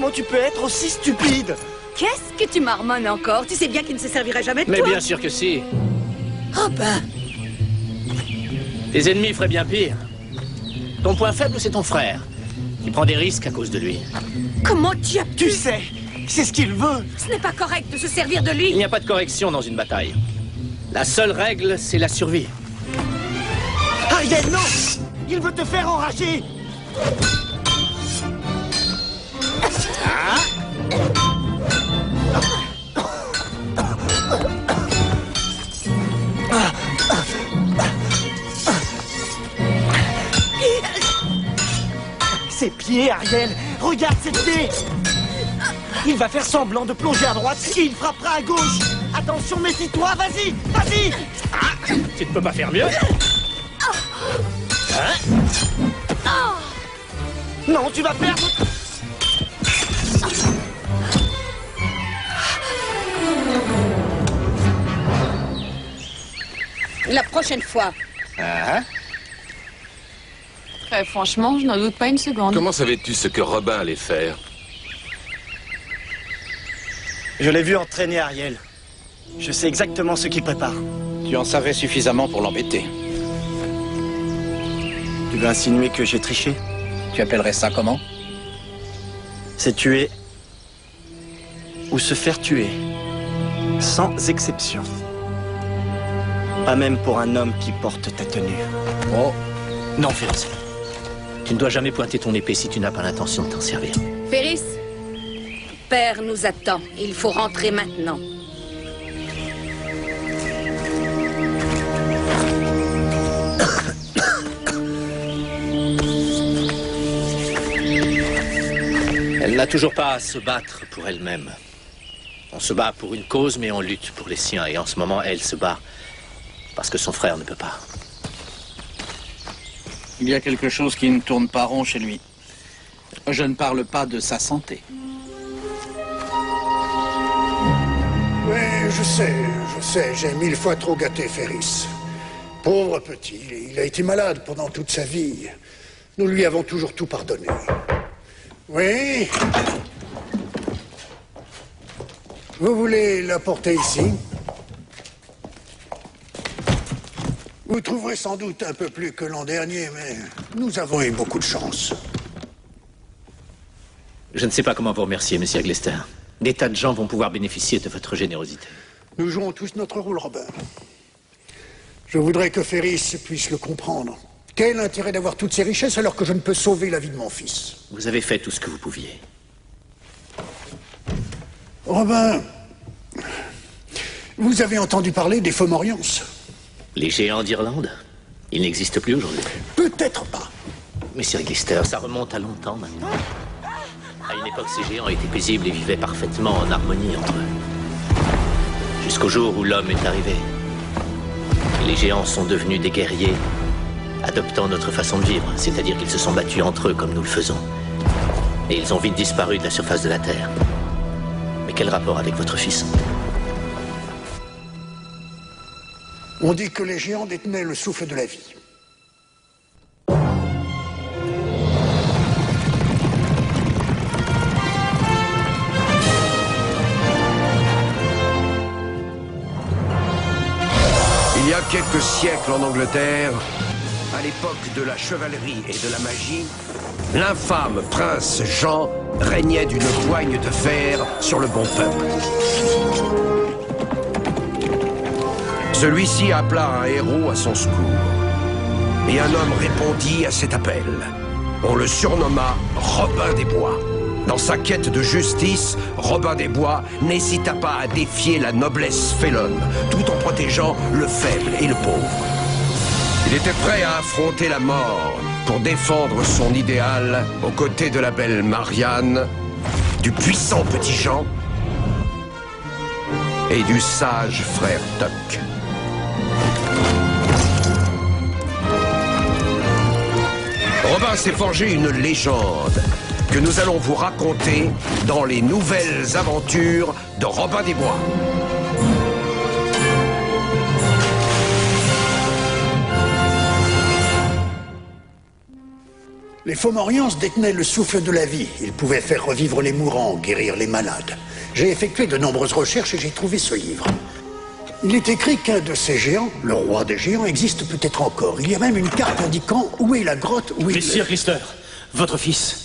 Comment tu peux être aussi stupide? Qu'est-ce que tu marmonnes encore? Tu sais bien qu'il ne se servirait jamais de Mais toi. bien sûr que si. Oh ben... Tes ennemis feraient bien pire. Ton point faible, c'est ton frère. Tu prends des risques à cause de lui. Comment tu as pu... Tu sais, c'est ce qu'il veut. Ce n'est pas correct de se servir de Il lui. n'y a pas de correction dans une bataille. La seule règle, c'est la survie. Ariel, non! Il veut te faire enrager. Ses pieds, Ariel! Regarde ses pieds! Il va faire semblant de plonger à droite et il frappera à gauche! Attention, méfie-toi, vas-y! Vas-y! Tu ne peux pas faire mieux? Non, tu vas perdre! La prochaine fois. Très franchement, je n'en doute pas une seconde. Comment savais-tu ce que Robin allait faire? Je l'ai vu entraîner Ariel. Je sais exactement ce qu'il prépare. Tu en savais suffisamment pour l'embêter. Tu veux insinuer que j'ai triché? Tu appellerais ça comment? C'est tuer ou se faire tuer, sans exception. Pas même pour un homme qui porte ta tenue. Oh, non, Ferris. Tu ne dois jamais pointer ton épée si tu n'as pas l'intention de t'en servir. Ferris, Père nous attend. Il faut rentrer maintenant. Elle n'a toujours pas à se battre pour elle-même. On se bat pour une cause, mais on lutte pour les siens. Et en ce moment, elle se bat parce que son frère ne peut pas. Il y a quelque chose qui ne tourne pas rond chez lui. Je ne parle pas de sa santé. Oui, je sais, j'ai 1000 fois trop gâté Ferris. Pauvre petit, il a été malade pendant toute sa vie. Nous lui avons toujours tout pardonné. Oui? Vous voulez l'apporter ici? Vous trouverez sans doute un peu plus que l'an dernier, mais nous avons eu beaucoup de chance. Je ne sais pas comment vous remercier, Monsieur Glester. Des tas de gens vont pouvoir bénéficier de votre générosité. Nous jouons tous notre rôle, Robin. Je voudrais que Ferris puisse le comprendre. Quel intérêt d'avoir toutes ces richesses alors que je ne peux sauver la vie de mon fils? Vous avez fait tout ce que vous pouviez. Robin, vous avez entendu parler des Fomorians? Les géants d'Irlande? Ils n'existent plus aujourd'hui. Peut-être pas. Monsieur Glester, ça remonte à longtemps maintenant. À une époque, ces géants étaient paisibles et vivaient parfaitement en harmonie entre eux. Jusqu'au jour où l'homme est arrivé. Et les géants sont devenus des guerriers, adoptant notre façon de vivre, c'est-à-dire qu'ils se sont battus entre eux comme nous le faisons. Et ils ont vite disparu de la surface de la Terre. Mais quel rapport avec votre fils? On dit que les géants détenaient le souffle de la vie. Il y a quelques siècles en Angleterre, à l'époque de la chevalerie et de la magie, l'infâme prince Jean régnait d'une poigne de fer sur le bon peuple. Celui-ci appela un héros à son secours. Et un homme répondit à cet appel. On le surnomma Robin des Bois. Dans sa quête de justice, Robin des Bois n'hésita pas à défier la noblesse félonne, tout en protégeant le faible et le pauvre. Il était prêt à affronter la mort pour défendre son idéal aux côtés de la belle Marianne, du puissant petit Jean et du sage frère Tuck. Robin s'est forgé une légende que nous allons vous raconter dans les nouvelles aventures de Robin des Bois. Les Fomorians détenaient le souffle de la vie. Ils pouvaient faire revivre les mourants, guérir les malades. J'ai effectué de nombreuses recherches et j'ai trouvé ce livre. Il est écrit qu'un de ces géants, le roi des géants, existe peut-être encore. Il y a même une carte indiquant où est la grotte où il... Messire Glister, votre fils.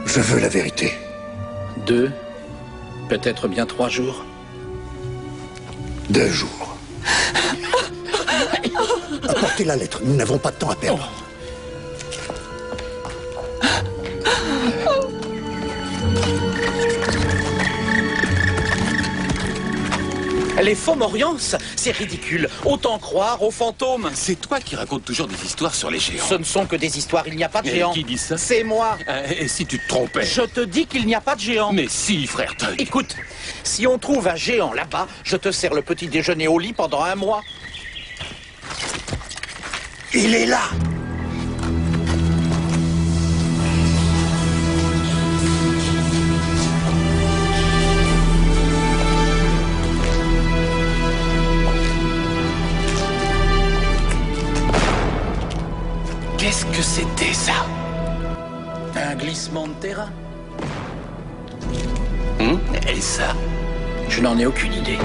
Je veux la vérité. 2, peut-être bien 3 jours. 2 jours. Apportez la lettre, nous n'avons pas de temps à perdre. Les Fomorians, c'est ridicule. Autant croire aux fantômes. C'est toi qui racontes toujours des histoires sur les géants. Ce ne sont que des histoires, il n'y a pas de Et géants. qui dit ça? C'est moi. Et si tu te trompais? Je te dis qu'il n'y a pas de géants. Mais si, frère Tug. Écoute, si on trouve un géant là-bas, je te sers le petit déjeuner au lit pendant 1 mois. Il est là! Qu'est-ce que c'était, ça? Un glissement de terrain? Et ça? Je n'en ai aucune idée.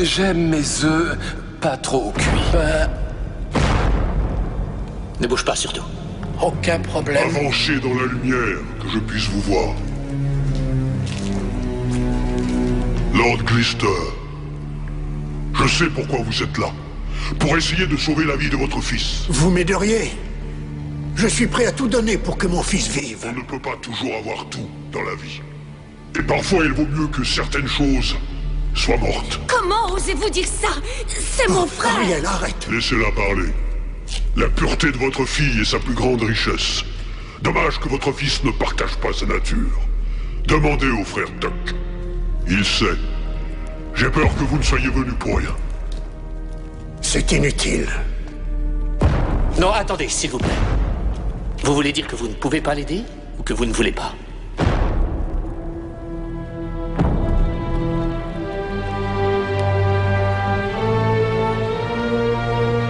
J'aime mes œufs pas trop cuits. Ne bouge pas, surtout. Aucun problème. Avancez dans la lumière, que je puisse vous voir. Lord Glister, je sais pourquoi vous êtes là. Pour essayer de sauver la vie de votre fils. Vous m'aideriez? Je suis prêt à tout donner pour que mon fils vive. On ne peut pas toujours avoir tout dans la vie. Et parfois, il vaut mieux que certaines choses soient mortes. Comment osez-vous dire ça? C'est mon frère! Ariel, arrête! Laissez-la parler. La pureté de votre fille est sa plus grande richesse. Dommage que votre fils ne partage pas sa nature. Demandez au frère Tuck. Il sait. J'ai peur que vous ne soyez venu pour rien. C'est inutile. Non, attendez, s'il vous plaît. Vous voulez dire que vous ne pouvez pas l'aider ou que vous ne voulez pas?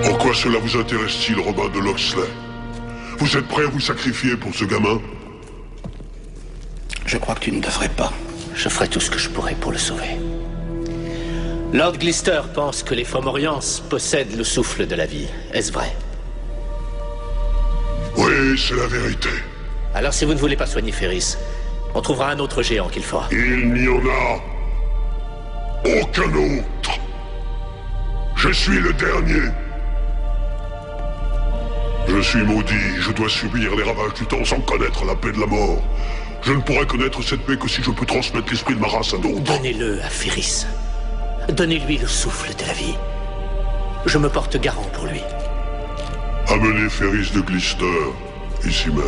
Pourquoi cela vous intéresse-t-il, Robin de Locksley? Vous êtes prêt à vous sacrifier pour ce gamin? Je crois que tu ne devrais pas. Je ferai tout ce que je pourrai pour le sauver. Lord Glister pense que les Fomorians possèdent le souffle de la vie. Est-ce vrai? Oui, c'est la vérité. Alors si vous ne voulez pas soigner Ferris, on trouvera un autre géant qu'il fera. Il n'y en a aucun autre. Je suis le dernier. Je suis maudit, je dois subir les ravages du temps sans connaître la paix de la mort. Je ne pourrai connaître cette paix que si je peux transmettre l'esprit de ma race à d'autres. Donnez-le à Ferris. Donnez-lui le souffle de la vie. Je me porte garant pour lui. Amenez Ferris de Glister, ici même.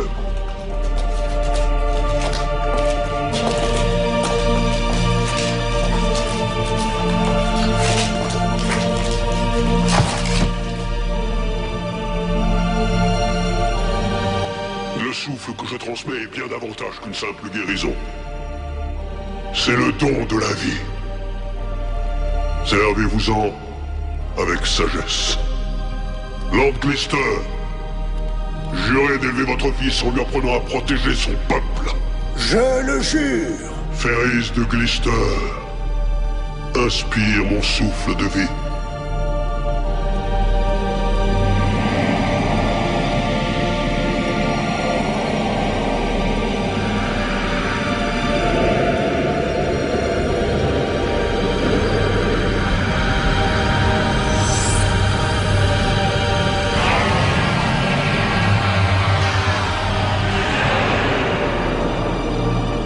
Le souffle que je transmets est bien davantage qu'une simple guérison. C'est le don de la vie. Servez-vous-en avec sagesse. Lord Glister, jurez d'élever votre fils en lui apprenant à protéger son peuple. Je le jure. Ferris de Glister, inspire mon souffle de vie.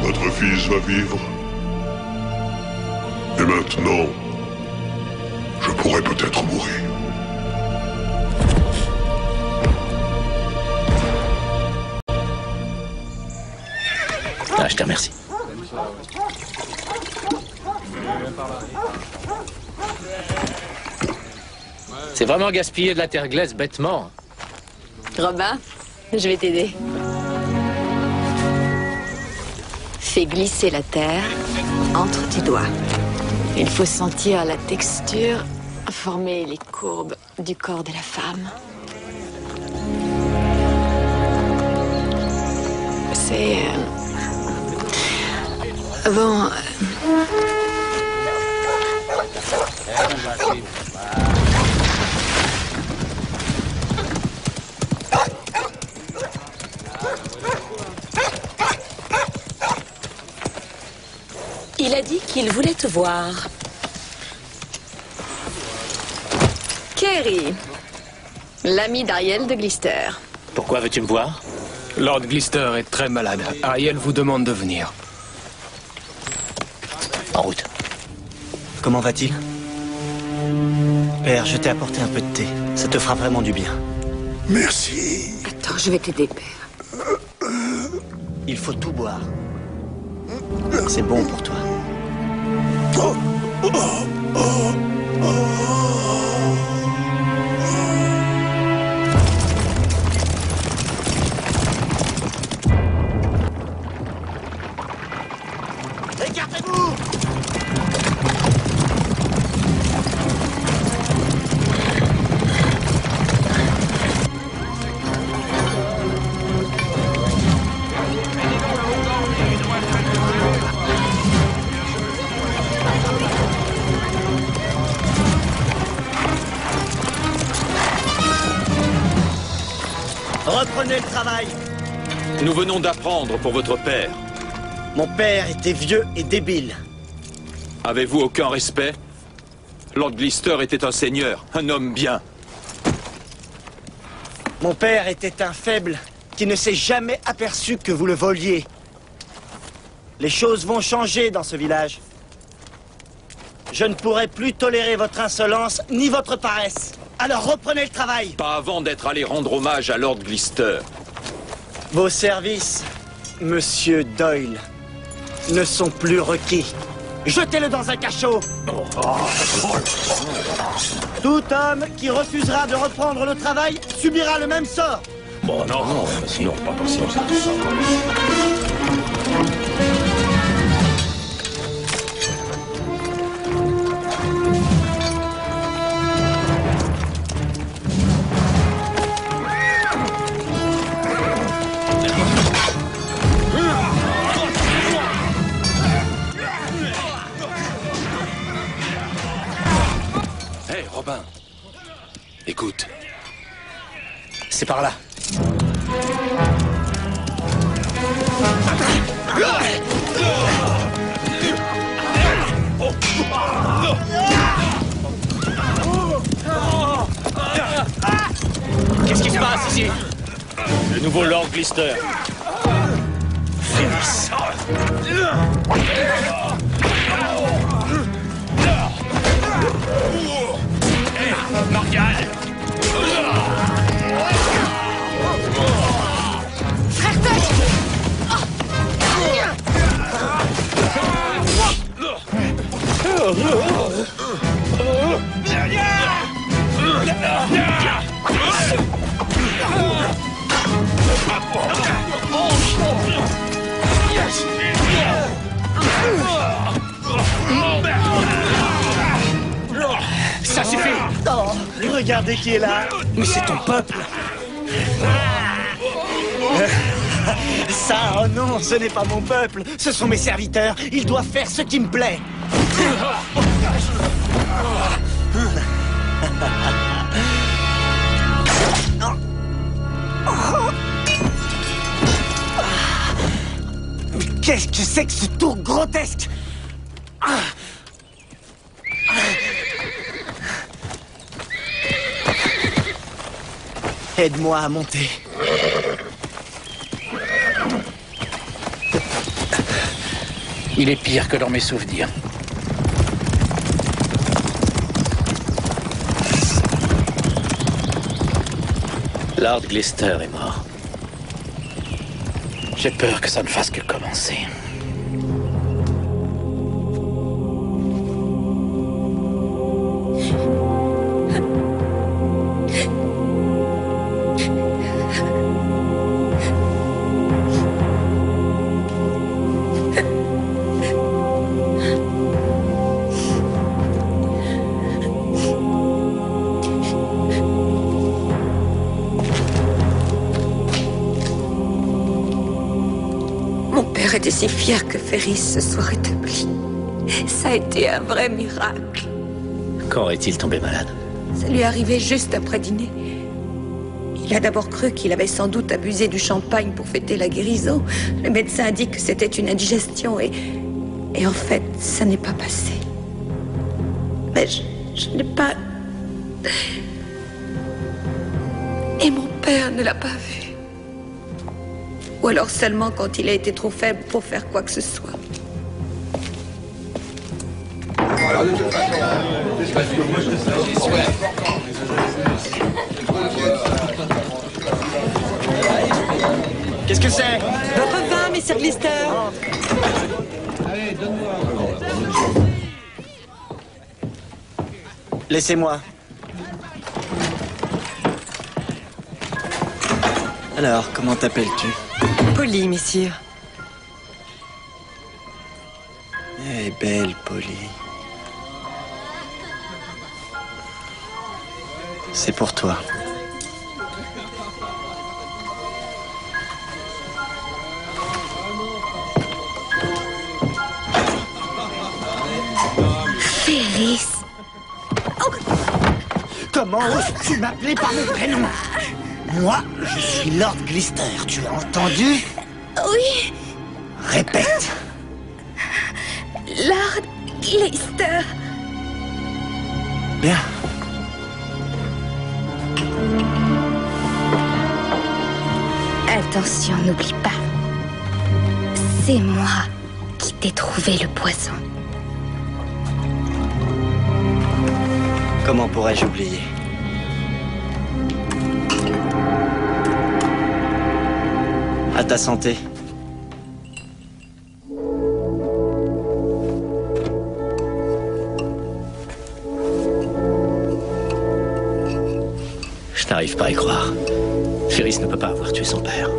Votre fils va vivre. Et maintenant, je pourrais peut-être mourir. Ah, je te remercie. C'est vraiment gaspiller de la terre glaise bêtement. Robin, je vais t'aider. Fais glisser la terre entre tes doigts. Il faut sentir la texture former les courbes du corps de la femme. C'est... Bon... Il a dit qu'il voulait te voir. Kerry, l'ami d'Ariel de Glister. Pourquoi veux-tu me voir? Lord Glister est très malade. Ariel vous demande de venir. En route. Comment va-t-il? Père, je t'ai apporté un peu de thé. Ça te fera vraiment du bien. Merci. Attends, je vais t'aider, père. Il faut tout boire. C'est bon pour toi. Écartez-vous! Reprenez le travail. Nous venons d'apprendre pour votre père. Mon père était vieux et débile. Avez-vous aucun respect? Lord Glister était un seigneur, un homme bien. Mon père était un faible qui ne s'est jamais aperçu que vous le voliez. Les choses vont changer dans ce village. Je ne pourrai plus tolérer votre insolence ni votre paresse. Alors reprenez le travail. Pas avant d'être allé rendre hommage à Lord Glister. Vos services, Monsieur Doyle, ne sont plus requis. Jetez-le dans un cachot. Tout homme qui refusera de reprendre le travail subira le même sort. Bon, non, sinon, pas comme ça. Robin, écoute. C'est par là. Qu'est-ce qui se passe ici? Le nouveau Lord Glister. Ferris. Morgane! Frère Tuck! Ça suffit! Oh, regardez qui est là. Mais c'est ton peuple. Ça, oh non, ce n'est pas mon peuple. Ce sont mes serviteurs. Ils doivent faire ce qui me plaît. Qu'est-ce que c'est que ce tour grotesque? Aide-moi à monter. Il est pire que dans mes souvenirs. Lord Glister est mort. J'ai peur que ça ne fasse que commencer. était si fière que Ferris se soit rétabli. Ça a été un vrai miracle. Quand est-il tombé malade? Ça lui est arrivé juste après dîner. Il a d'abord cru qu'il avait sans doute abusé du champagne pour fêter la guérison. Le médecin a dit que c'était une indigestion et en fait, ça n'est pas passé. Mais je n'ai pas... Et mon père ne l'a pas vu. Ou alors seulement quand il a été trop faible pour faire quoi que ce soit. Qu'est-ce que c'est? Votre vin, Mr. Glister. Allez, donne-moi. Laissez-moi. Alors, comment t'appelles-tu? Polly, messire. Eh, belle Polly. C'est pour toi. Ferris. Oh. Comment oses-tu m'appeler par mon prénom? Moi, je suis Lord Glister, tu as entendu? Oui. Répète. Lord Glister. Bien. Attention, n'oublie pas. C'est moi qui t'ai trouvé le poison. Comment pourrais-je oublier? À ta santé. Je n'arrive pas à y croire. Ferris ne peut pas avoir tué son père.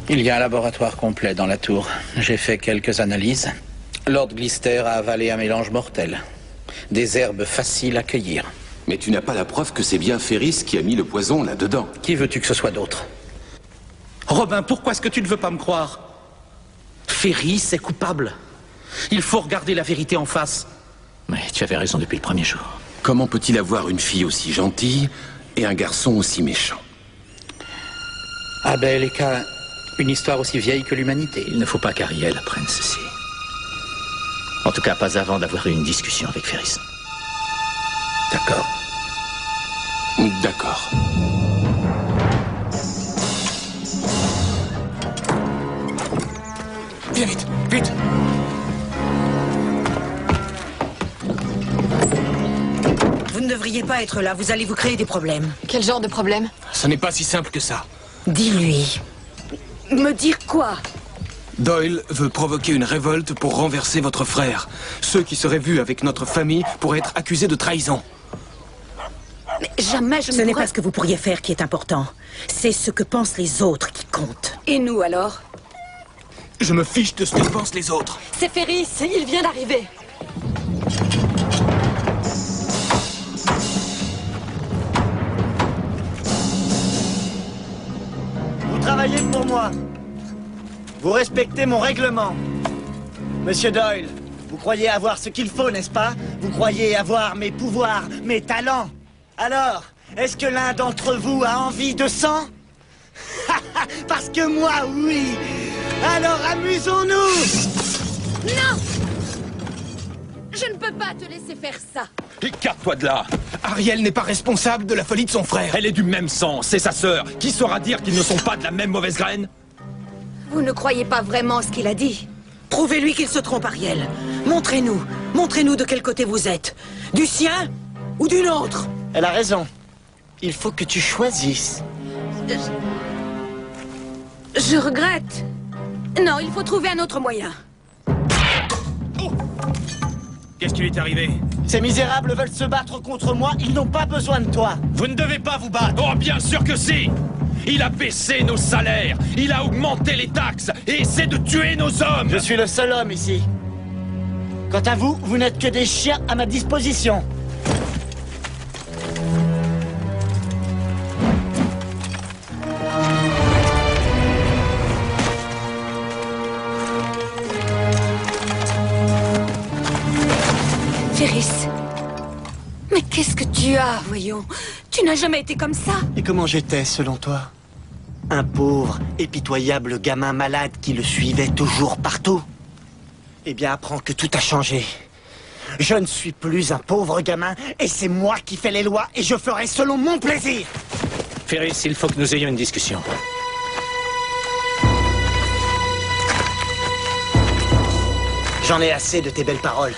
Il y a un laboratoire complet dans la tour. J'ai fait quelques analyses. Lord Glister a avalé un mélange mortel. Des herbes faciles à cueillir. Mais tu n'as pas la preuve que c'est bien Ferris qui a mis le poison là-dedans. Qui veux-tu que ce soit d'autre? Robin, pourquoi est-ce que tu ne veux pas me croire? Ferris est coupable. Il faut regarder la vérité en face. Mais tu avais raison depuis le premier jour. Comment peut-il avoir une fille aussi gentille et un garçon aussi méchant? Abel et Caïn, une histoire aussi vieille que l'humanité. Il ne faut pas qu'Ariel apprenne ceci. En tout cas, pas avant d'avoir eu une discussion avec Ferris. D'accord. D'accord. Viens vite, vite. Vous ne devriez pas être là, vous allez vous créer des problèmes. Quel genre de problème? Ce n'est pas si simple que ça. Dis-lui. Me dire quoi? Doyle veut provoquer une révolte pour renverser votre frère. Ceux qui seraient vus avec notre famille pourraient être accusés de trahison. Mais jamais je ne Ce n'est pourrais... pas ce que vous pourriez faire qui est important. C'est ce que pensent les autres qui compte. Et nous alors? Je me fiche de ce que pensent les autres. C'est Ferris, il vient d'arriver. Vous travaillez pour moi. Vous respectez mon règlement. Monsieur Doyle, vous croyez avoir ce qu'il faut, n'est-ce pas? Vous croyez avoir mes pouvoirs, mes talents. Alors, est-ce que l'un d'entre vous a envie de sang? Parce que moi, oui. Alors amusons-nous. Non! Je ne peux pas te laisser faire ça. Écarte-toi de là. Ariel n'est pas responsable de la folie de son frère. Elle est du même sang, c'est sa sœur. Qui saura dire qu'ils ne sont pas de la même mauvaise graine? Vous ne croyez pas vraiment ce qu'il a dit? Prouvez-lui qu'il se trompe, Ariel. Montrez-nous. Montrez-nous de quel côté vous êtes. Du sien ou du nôtre? Elle a raison. Il faut que tu choisisses. Je regrette. Non, il faut trouver un autre moyen. Qu'est-ce qui lui est arrivé? Ces misérables veulent se battre contre moi, ils n'ont pas besoin de toi. Vous ne devez pas vous battre. Oh, bien sûr que si. Il a baissé nos salaires, il a augmenté les taxes et essaie de tuer nos hommes. Je suis le seul homme ici. Quant à vous, vous n'êtes que des chiens à ma disposition. non. Tu n'as jamais été comme ça. Et comment j'étais, selon toi? Un pauvre et pitoyable gamin malade qui le suivait toujours partout. Eh bien, apprends que tout a changé. Je ne suis plus un pauvre gamin, et c'est moi qui fais les lois, et je ferai selon mon plaisir. Ferris, il faut que nous ayons une discussion. J'en ai assez de tes belles paroles.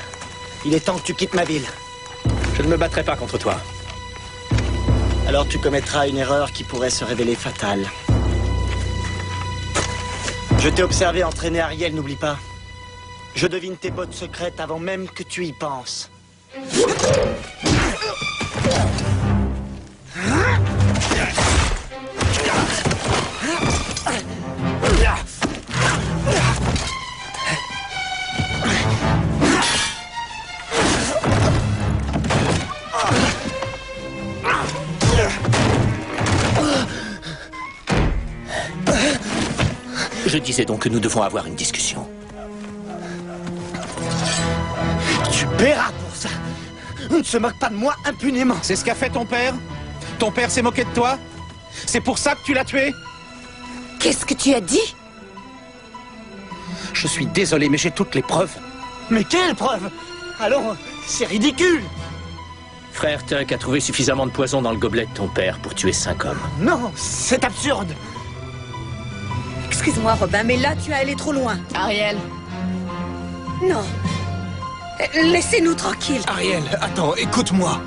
Il est temps que tu quittes ma ville. Je ne me battrai pas contre toi. Alors tu commettras une erreur qui pourrait se révéler fatale. Je t'ai observé entraîner Ariel, n'oublie pas. Je devine tes bottes secrètes avant même que tu y penses. Je disais donc que nous devons avoir une discussion. Tu paieras pour ça. On ne se moque pas de moi impunément. C'est ce qu'a fait ton père? Ton père s'est moqué de toi? C'est pour ça que tu l'as tué? Qu'est-ce que tu as dit? Je suis désolé, mais j'ai toutes les preuves. Mais quelles preuves? Allons, c'est ridicule. Frère Tuck a trouvé suffisamment de poison dans le gobelet de ton père pour tuer 5 hommes. Non, c'est absurde. Excuse-moi, Robin, mais là, tu es allé trop loin. Ariel. Non. Laissez-nous tranquilles. Ariel, attends, écoute-moi.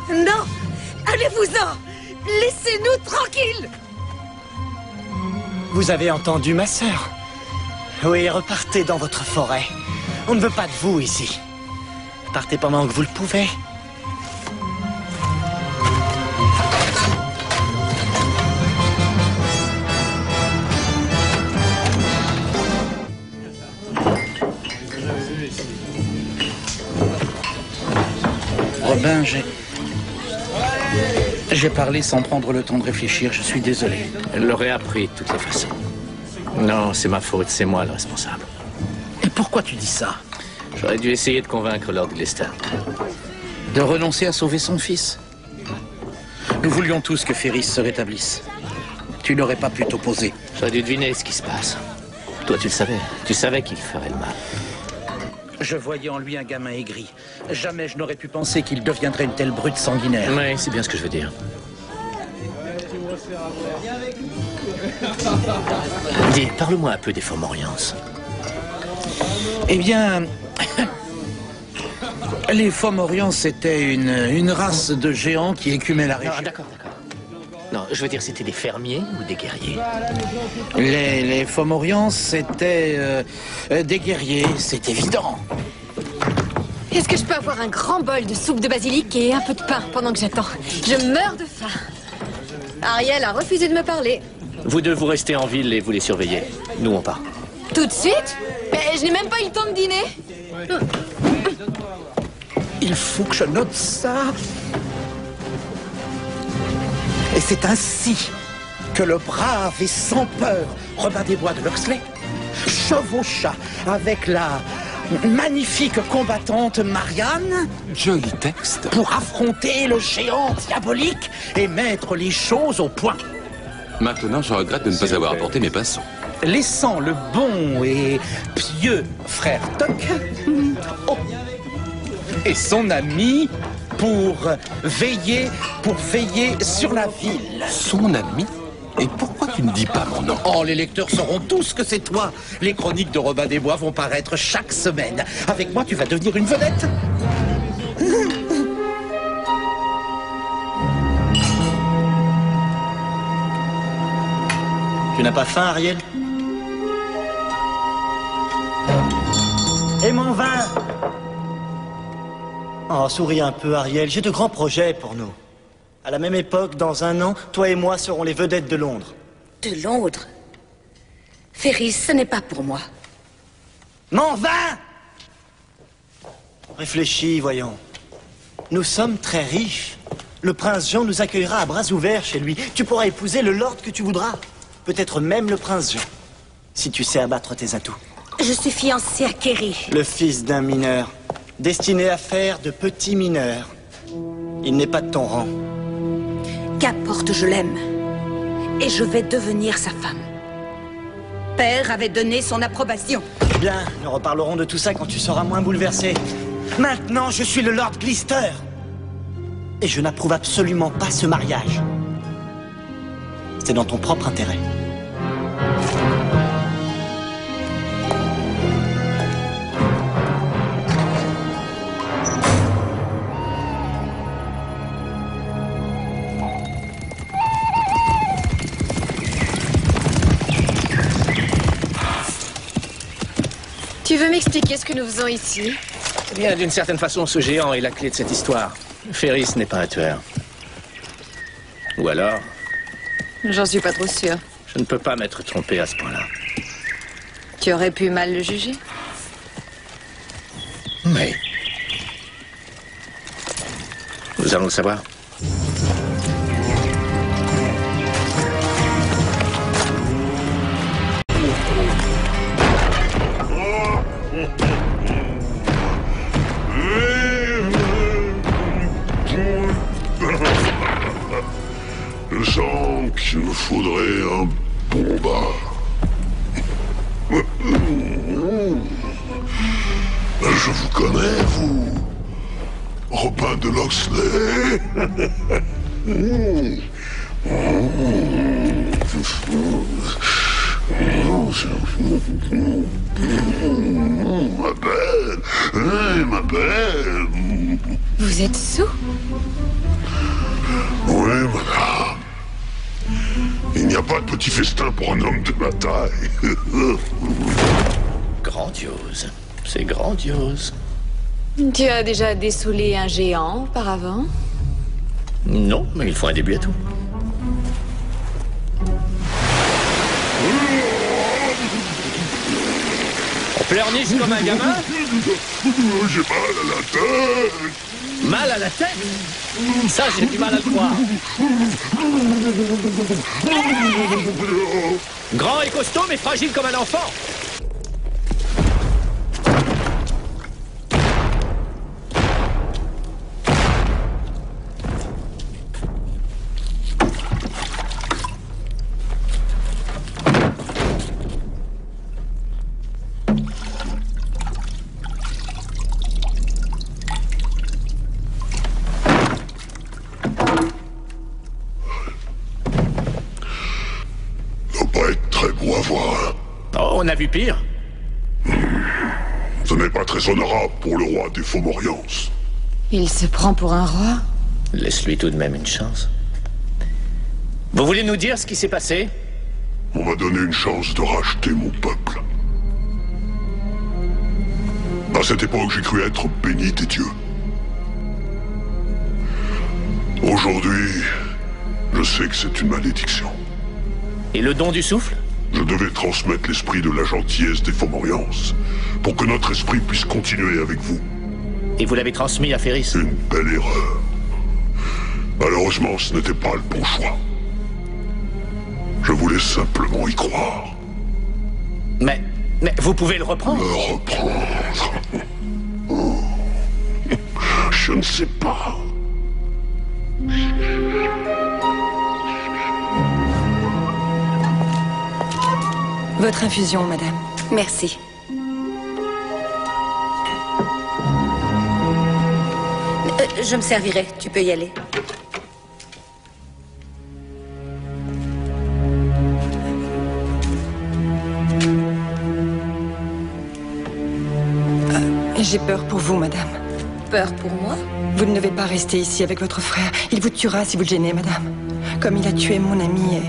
Non. Allez-vous-en. Laissez-nous tranquilles. Vous avez entendu ma sœur? Oui, repartez dans votre forêt. On ne veut pas de vous ici. Partez pendant que vous le pouvez. Robin, j'ai parlé sans prendre le temps de réfléchir, je suis désolé. Elle l'aurait appris de toutes les façons. Non, c'est ma faute, c'est moi le responsable. Et pourquoi tu dis ça? J'aurais dû essayer de convaincre Lord Glister. De renoncer à sauver son fils? Nous voulions tous que Ferris se rétablisse. Tu n'aurais pas pu t'opposer. J'aurais dû deviner ce qui se passe. Toi, tu le savais. Tu savais qu'il ferait le mal. Je voyais en lui un gamin aigri. Jamais je n'aurais pu penser qu'il deviendrait une telle brute sanguinaire. Oui, c'est bien ce que je veux dire. Dis, parle-moi un peu des Fomorians. Eh bien... les Fomorians, c'était une race de géants qui écumaient la région. Non, d'accord. Non, je veux dire, c'était des fermiers ou des guerriers? Les Fomorians, c'était des guerriers, c'est évident. Est-ce que je peux avoir un grand bol de soupe de basilic et un peu de pain pendant que j'attends? Je meurs de faim. Ariel a refusé de me parler. Vous deux, vous restez en ville et vous les surveillez. Nous, on part. Tout de suite? Mais je n'ai même pas eu le temps de dîner. Il faut que je note ça. Et c'est ainsi que le brave et sans peur Robin des Bois de Loxley chevaucha avec la magnifique combattante Marianne. Joli texte. Pour affronter le géant diabolique et mettre les choses au point. Maintenant, je regrette de ne pas avoir apporté mes pinceaux. Laissant le bon et pieux frère Tuck et son ami pour veiller sur la ville. Son ami? Et pourquoi tu ne dis pas mon nom? Oh, les lecteurs sauront tous que c'est toi. Les chroniques de Robin des Bois vont paraître chaque semaine. Avec moi, tu vas devenir une vedette. Tu n'as pas faim, Ariel? Et mon vin? Oh, souris un peu, Ariel. J'ai de grands projets pour nous. À la même époque, dans un an, toi et moi serons les vedettes de Londres. De Londres? Ferris, ce n'est pas pour moi. Mon vin! Réfléchis, voyons. Nous sommes très riches. Le prince Jean nous accueillera à bras ouverts chez lui. Tu pourras épouser le lord que tu voudras. Peut-être même le prince Jean. Si tu sais abattre tes atouts. Je suis fiancée à Kerry. Le fils d'un mineur. Destiné à faire de petits mineurs. Il n'est pas de ton rang. Qu'importe, je l'aime. Et je vais devenir sa femme. Père avait donné son approbation. Bien, nous reparlerons de tout ça quand tu seras moins bouleversé. Maintenant, je suis le Lord Glister. Et je n'approuve absolument pas ce mariage. C'est dans ton propre intérêt. Tu veux m'expliquer ce que nous faisons ici? Eh bien, d'une certaine façon, ce géant est la clé de cette histoire. Ferris n'est pas un tueur. Ou alors... J'en suis pas trop sûre. Je ne peux pas m'être trompé à ce point-là. Tu aurais pu mal le juger? Mais... Nous allons le savoir. Je sens qu'il me faudrait un bon bar. Je vous connais, vous. Robin de Locksley. Ma belle, ma belle. Vous êtes sous? Oui, madame. Il n'y a pas de petit festin pour un homme de ma taille. Grandiose. C'est grandiose. Tu as déjà dessoulé un géant auparavant? Non, mais il faut un début à tout. On pleurniche comme un gamin? J'ai mal à la tête. Mal à la tête? Ça, j'ai du mal à le croire. Grand et costaud, mais fragile comme un enfant. On a vu pire. Ce n'est pas très honorable pour le roi des Fomorians. Il se prend pour un roi? Laisse-lui tout de même une chance. Vous voulez nous dire ce qui s'est passé? On m'a donné une chance de racheter mon peuple. À cette époque, j'ai cru être béni des dieux. Aujourd'hui, je sais que c'est une malédiction. Et le don du souffle? Je devais transmettre l'esprit de la gentillesse des Fomorians pour que notre esprit puisse continuer avec vous. Et vous l'avez transmis à Ferris? Une belle erreur. Malheureusement, ce n'était pas le bon choix. Je voulais simplement y croire. Mais vous pouvez le reprendre? Le reprendre? Oh. Je ne sais pas. Votre infusion, madame. Merci. Je me servirai, tu peux y aller. J'ai peur pour vous, madame. Peur pour moi? Vous ne devez pas rester ici avec votre frère. Il vous tuera si vous le gênez, madame. Comme il a tué mon ami et...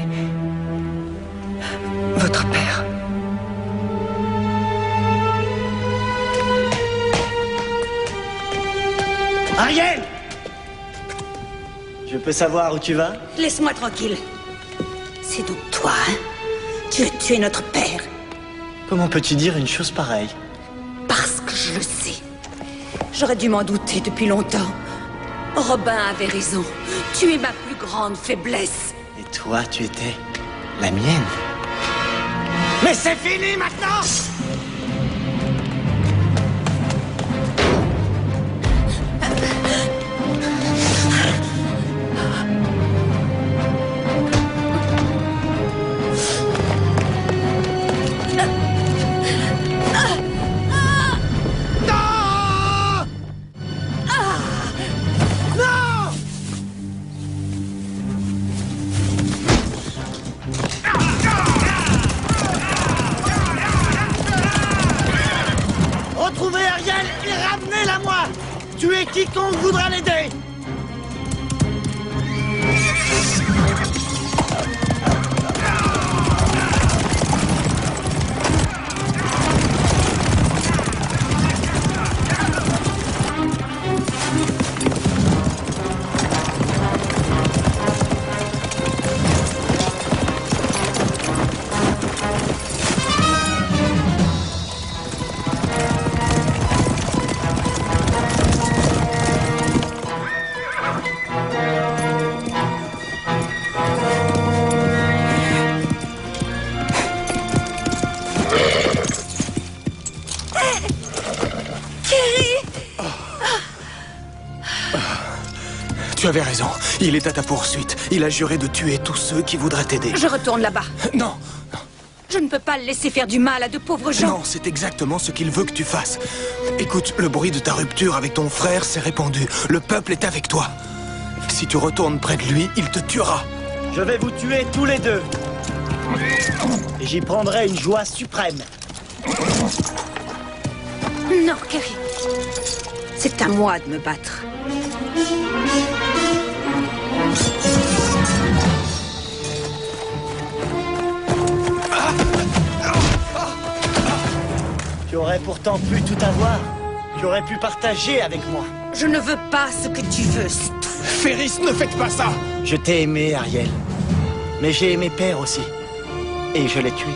votre père. Ariel! Je peux savoir où tu vas? Laisse-moi tranquille. C'est donc toi, hein? Tu veux tuer notre père? Comment peux-tu dire une chose pareille? Parce que je le sais. J'aurais dû m'en douter depuis longtemps. Robin avait raison. Tu es ma plus grande faiblesse. Et toi, tu étais la mienne. Mais c'est fini maintenant! quiconque voudra l'aider. Tu avais raison. Il est à ta poursuite. Il a juré de tuer tous ceux qui voudraient t'aider. Je retourne là-bas. Non. Je ne peux pas le laisser faire du mal à de pauvres gens. Non, c'est exactement ce qu'il veut que tu fasses. Écoute, le bruit de ta rupture avec ton frère s'est répandu. Le peuple est avec toi. Si tu retournes près de lui, il te tuera. Je vais vous tuer tous les deux. Et j'y prendrai une joie suprême. Non, Kerry. C'est à moi de me battre. Tu aurais pourtant pu tout avoir. Tu aurais pu partager avec moi. Je ne veux pas ce que tu veux, c'est tout. Ferris, ne faites pas ça! Je t'ai aimé, Ariel. Mais j'ai aimé Père aussi. Et je l'ai tué.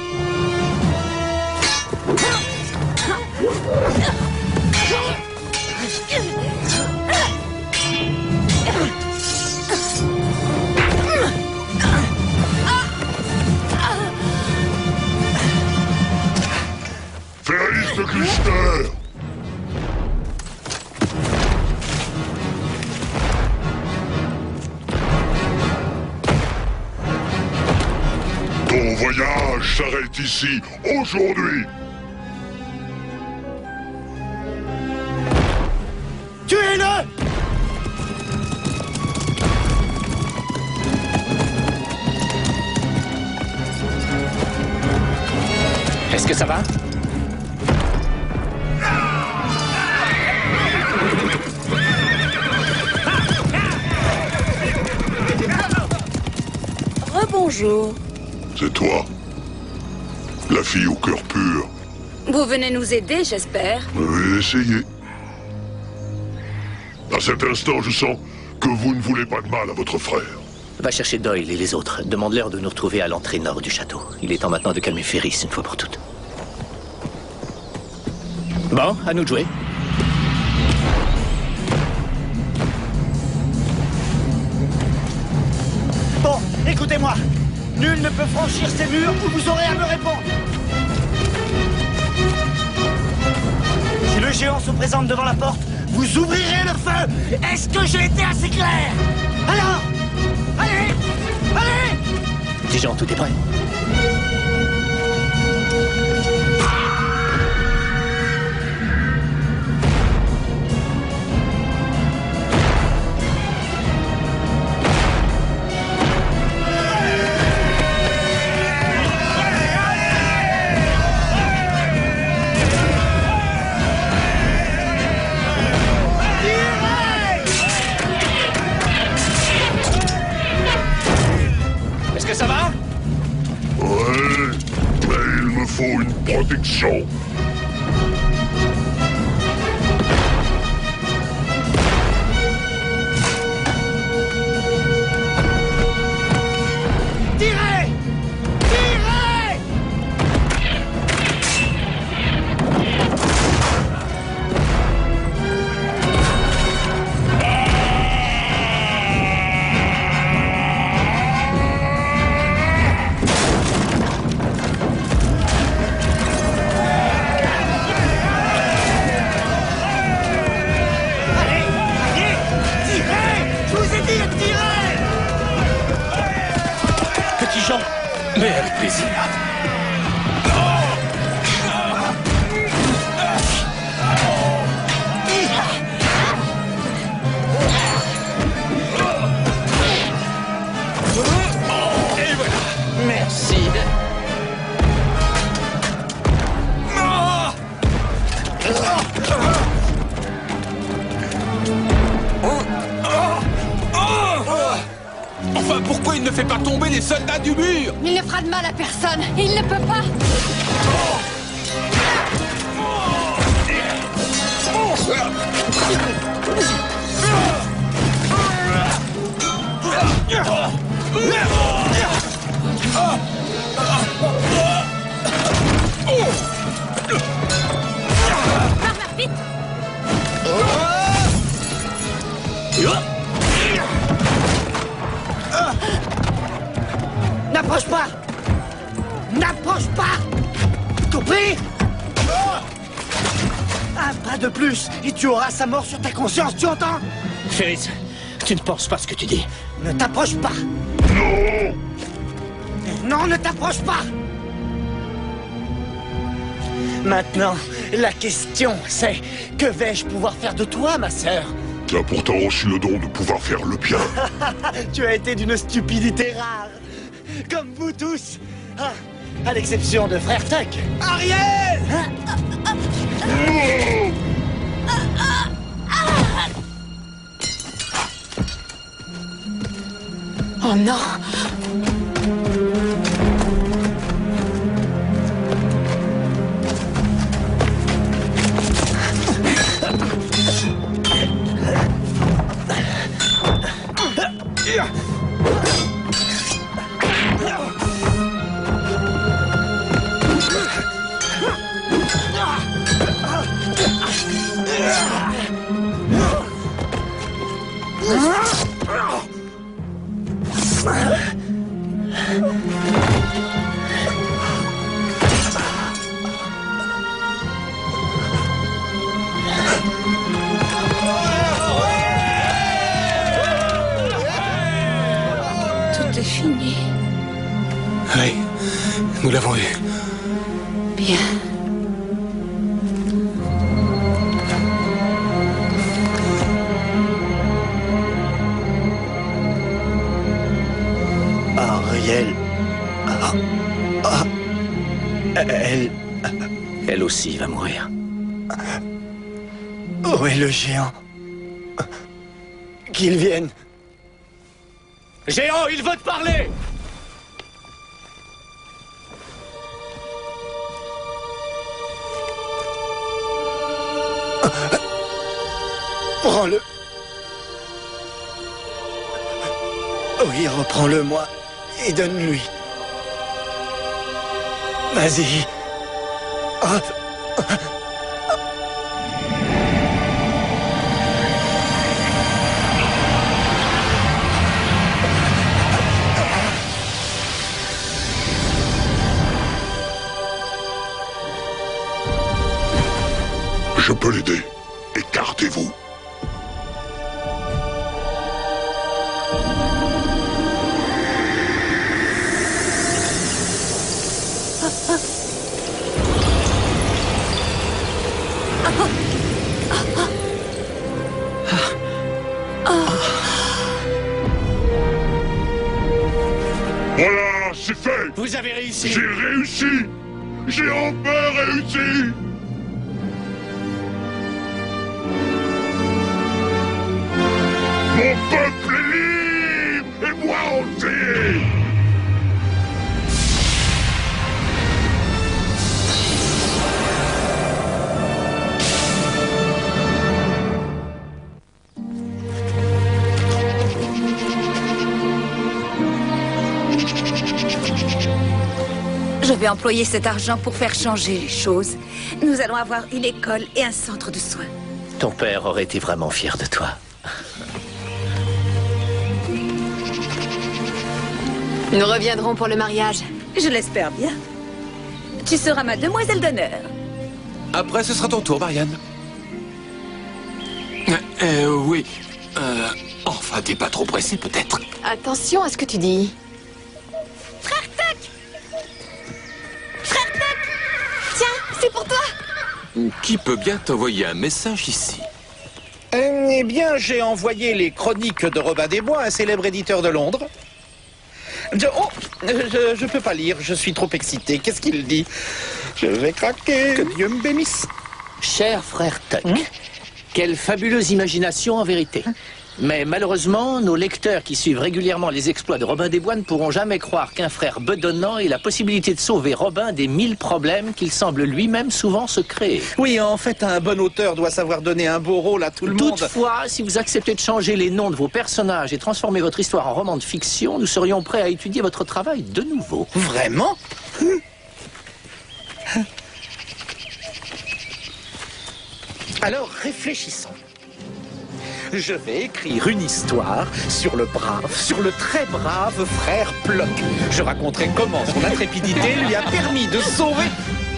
Ferris de Cluster! Ton voyage s'arrête ici, aujourd'hui! Tuez-le! Est-ce que ça va? Rebonjour. C'est toi, la fille au cœur pur. Vous venez nous aider, j'espère. Je vais essayer. À cet instant, je sens que vous ne voulez pas de mal à votre frère. Va chercher Doyle et les autres. Demande-leur de nous retrouver à l'entrée nord du château. Il est temps maintenant de calmer Ferris une fois pour toutes. Bon, à nous de jouer. Bon, écoutez-moi. Nul ne peut franchir ces murs ou vous aurez à me répondre. Si le géant se présente devant la porte, vous ouvrirez le feu. Est-ce que j'ai été assez clair? Alors, allez, allez! Dijon, tout est prêt. Ça va? Ouais, mais il me faut une protection. Tirez! Tirez! Mais avec plaisir. Et voilà. Merci. Enfin, pourquoi il ne fait pas tomber les soldats du mur? Il ne fera de mal à personne. Il ne peut pas. Vite! N'approche pas! N'approche pas! Compris? Un pas de plus et tu auras sa mort sur ta conscience, tu entends? Ferris, tu ne penses pas ce que tu dis. Ne t'approche pas! Non! Non, ne t'approche pas! Maintenant, la question, c'est que vais-je pouvoir faire de toi, ma sœur? Tu as pourtant aussi le don de pouvoir faire le bien. Tu as été d'une stupidité rare. Comme vous tous. Ah, à l'exception de Frère Tuck. Ariel! Oh non! Tout est fini. Oui, nous l'avons eu. Bien. Ariel. Elle aussi va mourir. Où est le géant? Qu'il vienne. Géant, il veut te parler! Prends-le. Oui, reprends-le-moi et donne-lui. Vas-y. Ah. Je peux l'aider. Écartez-vous. Voilà, c'est fait. Vous avez réussi. J'ai réussi. J'ai enfin réussi. Mon peuple est libre et moi aussi. Je vais employer cet argent pour faire changer les choses. Nous allons avoir une école et un centre de soins. Ton père aurait été vraiment fier de toi. Nous reviendrons pour le mariage. Je l'espère bien. Tu seras ma demoiselle d'honneur. Après, ce sera ton tour, Marianne. Oui. Enfin, t'es pas trop pressé, peut-être. Attention à ce que tu dis. Frère Tuck! Frère Tuck! Tiens, c'est pour toi! Qui peut bien t'envoyer un message ici? Eh bien, j'ai envoyé les chroniques de Robin des Bois, un célèbre éditeur de Londres. Je peux pas lire, je suis trop excité. Qu'est-ce qu'il dit? Je vais craquer. Que Dieu me bénisse. Cher frère Tuck, quelle fabuleuse imagination en vérité. Mais malheureusement, nos lecteurs qui suivent régulièrement les exploits de Robin des Bois ne pourront jamais croire qu'un frère bedonnant ait la possibilité de sauver Robin des 1000 problèmes qu'il semble lui-même souvent se créer. Oui, en fait, un bon auteur doit savoir donner un beau rôle à tout le monde. Toutefois, si vous acceptez de changer les noms de vos personnages et transformer votre histoire en roman de fiction, nous serions prêts à étudier votre travail de nouveau. Vraiment? Alors, réfléchissons. Je vais écrire une histoire sur le très brave frère Plock. Je raconterai comment son intrépidité lui a permis de sauver...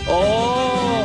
Oh!